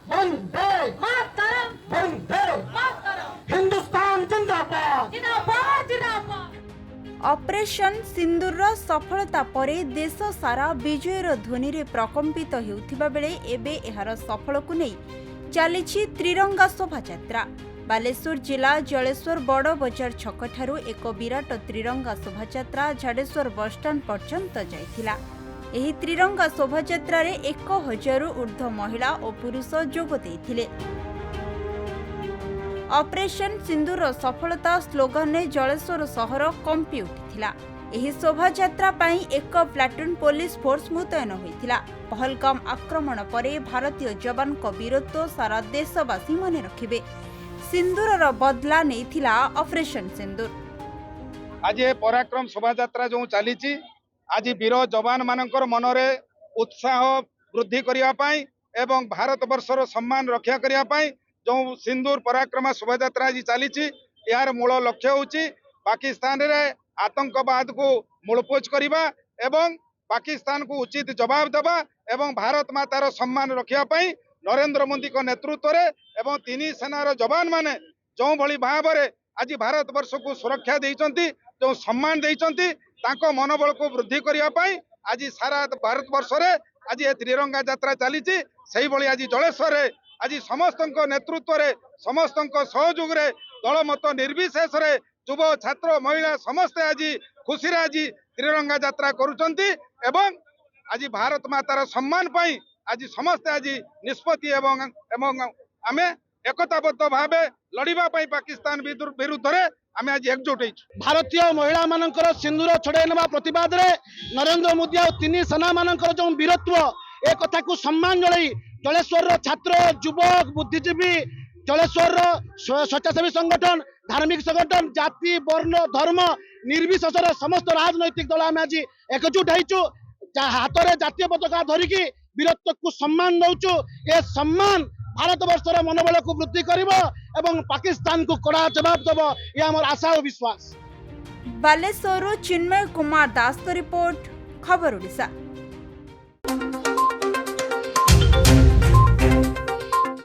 वंदे मातरम वंदे मातरम हिंदुस्तान जिंदाबाद जिंदाबाद जिंदाबाद। ऑपरेशन सिंदूर सफलता परे देश सारा विजयर ध्वनि रे प्रकम्पित हेउथिबा बेले एबे एहार सफल को नहीं चली त्रिरंगा शोभायात्रा। बालेश्वर जिला जलेश्वर बड़ बजार छक ठारू एक विराट त्रिरंगा शोभायात्रा झाडेश्वर बसस्टाण्ड पर्यंत जाइथिला। एही त्रिरंगा शोभायात्रा रे 1000 ऊर्ध्व महिला और पुरुष जोग देइथिले। ऑपरेशन सिंदूर सफलता स्लोगन ने जलेश्वर सहर कंपी उठिथिला। एही शोभायात्रा पई एक प्लाटून पुलिस फोर्स मुतयन होइथिला। पहलगाम आक्रमण परे भारतीय जवान को वीरत्व सारा देशवासी मने रखिबे। सिंदूरर बदला नेइथिला ऑपरेशन सिंदूर। आज ये पराक्रम शोभायात्रा जो चली आज वीर जवान मानकर मनरे उत्साह वृद्धि करने एवं भारत वर्षर सम्मान रक्षा करने जो सिंदूर पराक्रम शोभायात्रा आज चली यार मूल लक्ष्य होची पाकिस्तान रे आतंकवाद को मूलपोच करवा एवं पाकिस्तान को उचित जवाब देवा एवं भारत मातार सम्मान रखापी नरेंद्र मोदी को नेतृत्व रे एवं तीन सेनार जवान माने जो भली भाव में आज भारत वर्ष को सुरक्षा देइचंती जो सम्मान देइचंती तांको मनोबल को वृद्धि करने आज सारा भारत वर्ष रे आज ये त्रिरंगा यात्रा चली सही भली आज जलेश्वर रे आज समस्त नेतृत्व रे समस्त सहयोग रे दलमत निर्विशेष रे युव छात्र महिला समस्ते आज खुशी रे आज त्रिरंगा यात्रा करुचंती एवं आज भारत मातार सम्मान पाई आज समस्ते आज निष्पत्ति एवं आमे एकताबद्ध भावे लड़िबा पाई पाकिस्तान विरुद्ध रे आमे आज एकजुट होइछु। भारतीय महिला मानकर सिंदूर छड़ाई नेबा प्रतिवाद रे नरेंद्र मोदी और तीन सेना मानकर जो वीरत्व ए कथा को सम्मान जणाई जलेश्वर छात्र युवक बुद्धिजीवी जलेश्वर स्वेच्छासेवी संगठन धार्मिक संगठन जाति वर्ण धर्म निर्विशेष समस्त राजनैतिक दल आम आज एकजुट होइछु। हाथ में जातीय पताका धरिकी वीरत्व को सम्मान दौचु। ए सम्मान भारत वर्षर मनोबल को वृद्धि करिबो एवं पाकिस्तान को कड़ा जवाब देबो ये हमर आशा और विश्वास। बालेश्वर चिन्मय कुमार दास रिपोर्ट खबर ओडिशा।